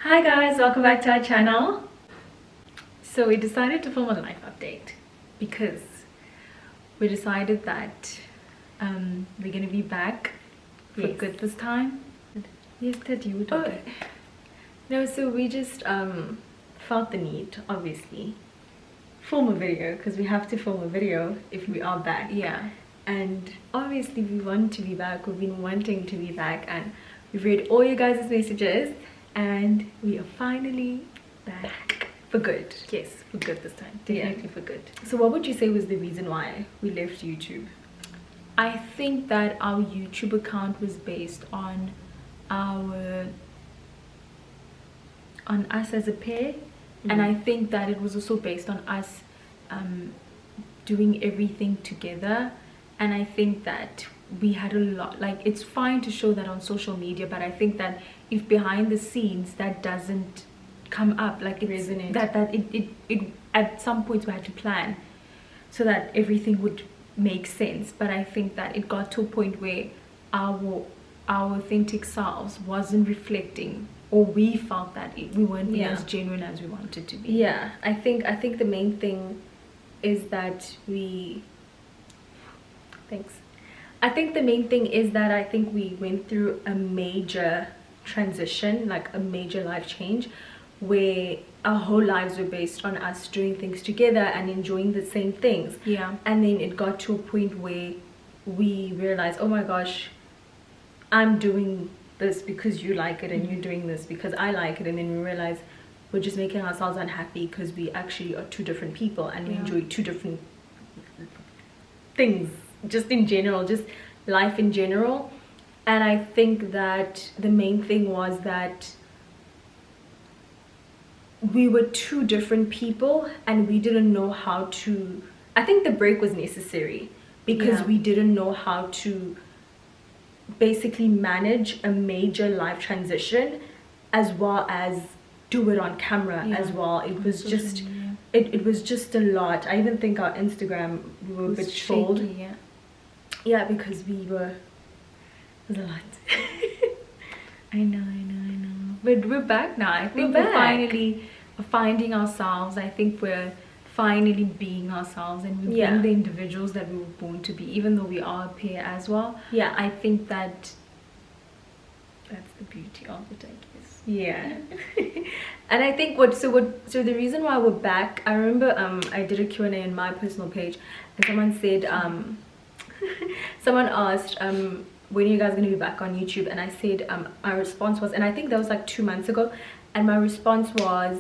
Hi guys, welcome back to our channel. So we decided to film a life update because we decided that we're gonna be back for good this time. Yes, that you would. No, so we just felt the need, obviously, film a video because we have to film a video if we are back. Yeah. And obviously we want to be back. We've been wanting to be back, and we've read all you guys' messages, and we are finally back for good. Yes, for good this time. Definitely for good. So what would you say was the reason why we left YouTube? I think that our YouTube account was based on us as a pair, and I think that it was also based on us doing everything together. And I think that we had a lot, like, it's fine to show that on social media, but I think that if behind the scenes that doesn't come up, like, it resonate, that it at some point we had to plan so that everything would make sense. But I think that it got to a point where our authentic selves wasn't reflecting, or we felt that we weren't being as genuine as we wanted to be. Yeah, I think the main thing is that I think the main thing is that I think we went through a major transition, like a major life change, where our whole lives were based on us doing things together and enjoying the same things. Yeah. And then it got to a point where we realized, oh my gosh, I'm doing this because you like it, and you're doing this because I like it. And then we realized we're just making ourselves unhappy because we actually are two different people, and we enjoy two different things, just in general, just life in general. And I think that the main thing was that we were two different people, and we didn't know how to, I think the break was necessary because we didn't know how to basically manage a major life transition as well as do it on camera as well. It was just it was just a lot. I even think our Instagram, we were a bit trolled. Yeah, because it was a lot. I know. But we're back now. I think we're finally finding ourselves. I think we're finally being ourselves, and we're being the individuals that we were born to be, even though we are a pair as well. Yeah, I think that's the beauty of it, I guess. Yeah. And I think so the reason why we're back, I remember I did a Q&A on my personal page, and someone said someone asked when are you guys going to be back on YouTube, and I said my response was, and I think that was like 2 months ago, and my response was,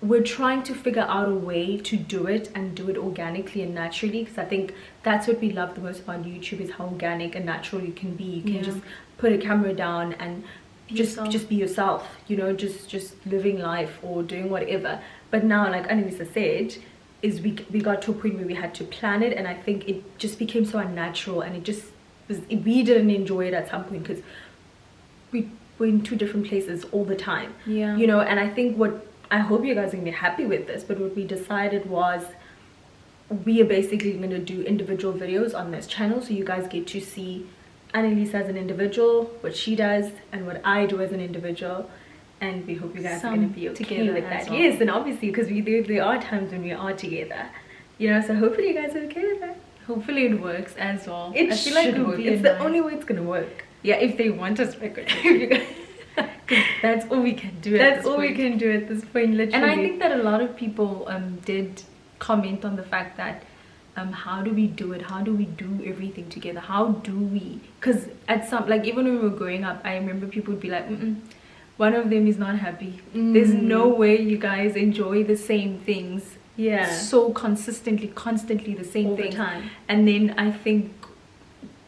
we're trying to figure out a way to do it and do it organically and naturally, because I think that's what we love the most about YouTube, is how organic and natural you can be. You can just put a camera down and just be yourself, you know, just living life or doing whatever. But now, like Annalisa said, is we got to a point where we had to plan it, and I think it just became so unnatural, and it just was, we didn't enjoy it at some point because we were in two different places all the time. Yeah, you know. And I think I hope you guys are gonna be happy with this, but what we decided was we are basically going to do individual videos on this channel, so you guys get to see Annalisa as an individual, what she does, and what I do as an individual. And we hope you guys are going to be okay with that. Well. Yes, and obviously, because there are times when we are together, you know, so hopefully you guys are okay with that. Hopefully it works as well. I feel like it work. It's the only way it's going to work. Yeah, if they want us back. That's all we can do. That's all we can do at this point, literally. And I think that a lot of people did comment on the fact that how do we do it? How do we do everything together? How do we? Because at some, like, even when we were growing up, I remember people would be like, one of them is not happy. There's no way you guys enjoy the same things. Yeah. So constantly the same thing all the time. And then I think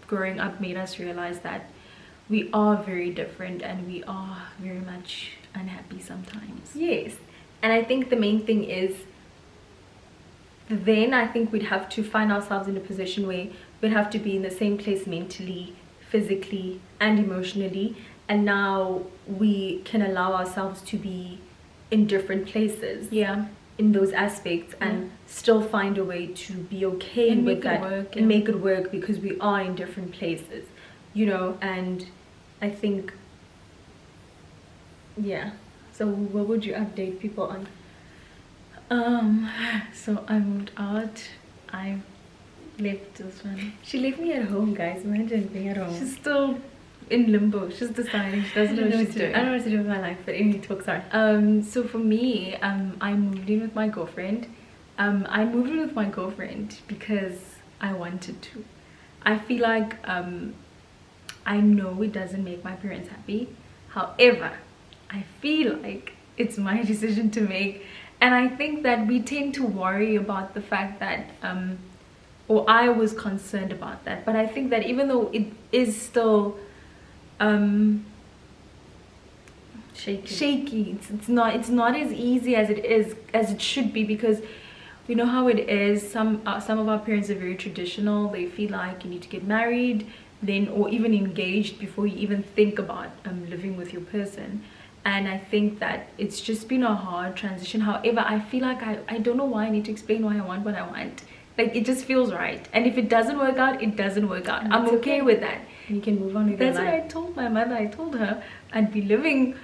growing up made us realize that we are very different, and we are very much unhappy sometimes. Yes. And I think the main thing is, then I think we'd have to find ourselves in a position where we'd have to be in the same place mentally, physically, and emotionally. And now we can allow ourselves to be in different places. Yeah. In those aspects, and still find a way to be okay and with that, and make it work, because we are in different places, you know. And I think, yeah, So what would you update people on? So I moved out. I left this one. She left me at home, guys. Imagine being at home. She's still in limbo. She's deciding. She doesn't know what she's doing. I don't know what to do with my life, but anyway, talk, sorry. So for me, I moved in with my girlfriend. I moved in with my girlfriend because I wanted to. I feel like I know it doesn't make my parents happy. However, I feel like it's my decision to make, and I think that we tend to worry about the fact that or I was concerned about that, but I think that even though it is still shaky, it's not as easy as it should be, because you know how it is. Some of our parents are very traditional. They feel like you need to get married then, or even engaged, before you even think about living with your person. And I think that it's just been a hard transition. However, I feel like I don't know why I need to explain why I want what I want. Like, it just feels right, and if it doesn't work out, it doesn't work out. I'm okay with that. You can move on with your life. That's what I told my mother. I told her I'd be living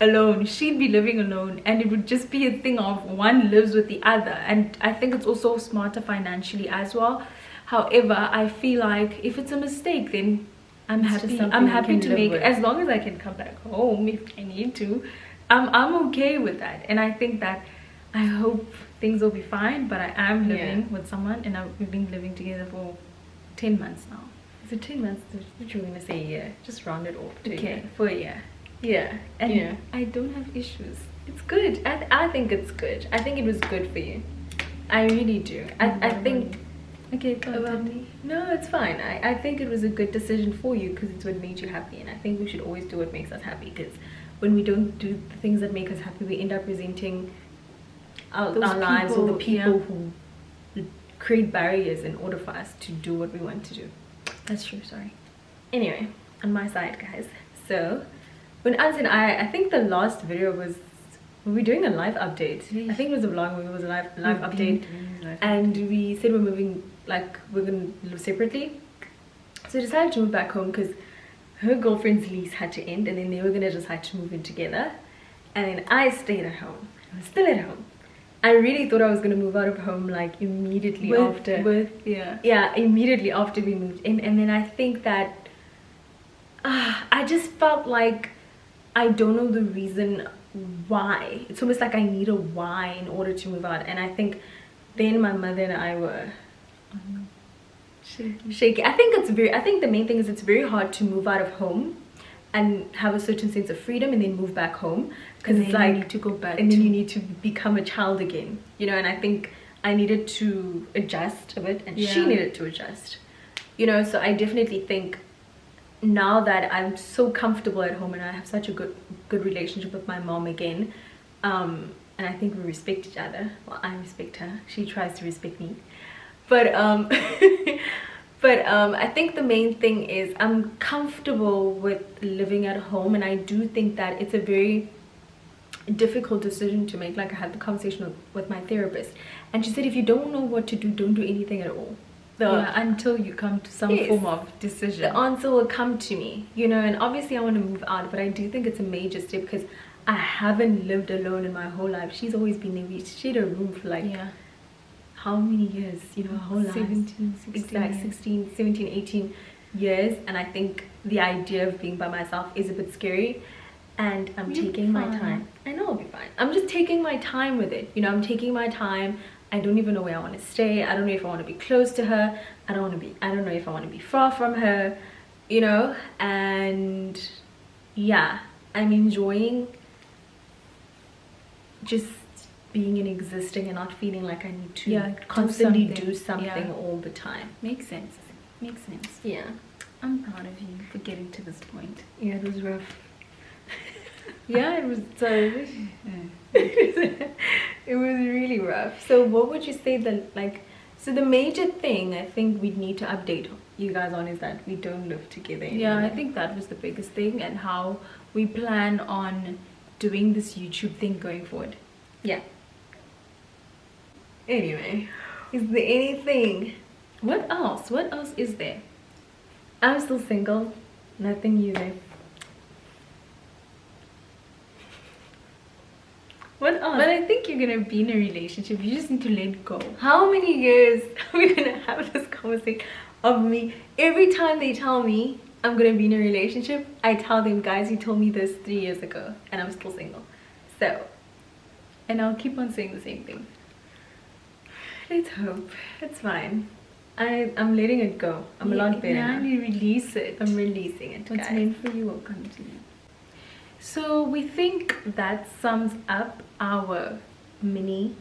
alone, she'd be living alone, and it would just be a thing of one lives with the other. And I think it's also smarter financially as well. However, I feel like if it's a mistake, then I'm happy to make, as long as I can come back home if I need to. I'm okay with that. And I think that, I hope things will be fine, but I am living with someone, and we've been living together for 10 months now. Is it 10 months? What you were gonna say a year? Just round it off to okay, for a year. Yeah. And I don't have issues. It's good. I think it's good. I think it was good for you. I really do. I think... Okay, about me. No, it's fine. I think it was a good decision for you, because it's what made you happy, and I think we should always do what makes us happy, because when we don't do the things that make us happy, we end up resenting our lives, or the people who create barriers in order for us to do what we want to do. That's true, sorry. Anyway, on my side, guys, so when Ans and I think the last video was, were we doing a live update? I think it was a vlog where it was a live update, and we said we're moving, like we're gonna live separately. So we decided to move back home because her girlfriend's lease had to end, and then they were gonna decide to move in together, and then I stayed at home. I'm still at home. I really thought I was gonna move out of home like immediately after. Immediately after we moved in, and then I think that I just felt like I don't know the reason why. It's almost like I need a why in order to move out, and I think then my mother and I were shaky. I think the main thing is it's very hard to move out of home and have a certain sense of freedom and then move back home, because it's like you need to go back, and then you need to become a child again, you know. And I think I needed to adjust a bit, and she needed to adjust, you know. So I definitely think now that I'm so comfortable at home and I have such a good relationship with my mom again, and I think we respect each other. Well, I respect her, she tries to respect me, but I think the main thing is I'm comfortable with living at home, and I do think that it's a very difficult decision to make. Like, I had the conversation with my therapist, and she said if you don't know what to do, don't do anything at all. Until you come to some form of decision. The answer will come to me, you know. And obviously I want to move out, but I do think it's a major step, because I haven't lived alone in my whole life. She's always been there. She had a room for like how many years, you know, her whole life. 16, 17, 18 years. And I think the idea of being by myself is a bit scary, and I'm taking my time. I know I'll be fine. I'm just taking my time with it, you know. I'm taking my time. I don't even know where I want to stay. I don't know if I want to be close to her. I don't know if I want to be far from her, you know. And yeah, I'm enjoying just being and existing, and not feeling like I need to constantly do something all the time. Makes sense. Yeah, I'm proud of you for getting to this point. Yeah, it was rough. Yeah, it was so it was really rough. So what would you say so the major thing I think we'd need to update you guys on is that we don't live together anymore. Yeah, I think that was the biggest thing, and how we plan on doing this YouTube thing going forward. Yeah. Anyway, is there anything? What else is there? I'm still single. Nothing new there. What else? But I think you're gonna be in a relationship. You just need to let go. How many years are we gonna have this conversation of me? Every time they tell me I'm gonna be in a relationship, I tell them, guys, you told me this 3 years ago and I'm still single. So, And I'll keep on saying the same thing. let's hope. It's fine. I'm letting it go. I'm a lot better Yeah, now. you release it. I'm releasing it, What's guys. meant for you will come to you. So we think that sums up our mini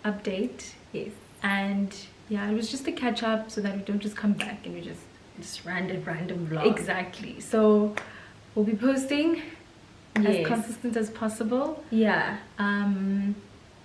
update. Yes. And yeah, it was just a catch up so that we don't just come back and we just Just random vlog. exactly. So we'll be posting as Yes. consistent as possible. Yeah. Um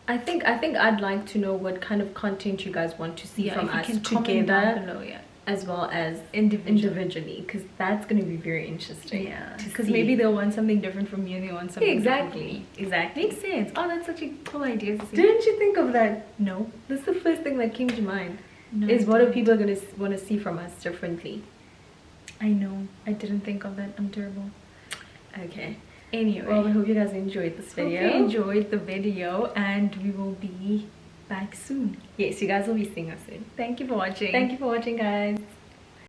I think I'd like to know what kind of content you guys want to see yeah, from if you us can comment down together, below, yeah. as well as Individually. because that's going to be very interesting. Yeah, to because see. maybe they'll want something different from you and they want something different from me. Exactly. Makes sense. Oh, that's such a cool idea. Ceci. Didn't you think of that? No. That's the first thing that came to mind. No, Is I what are didn't. people going to want to see from us differently? I know. I didn't think of that. I'm terrible. Okay. Anyway, Well, we hope you guys enjoyed this hope video. you enjoyed the video and we will be back soon. Yes, you guys will be seeing us soon. Thank you for watching. Thank you for watching, guys.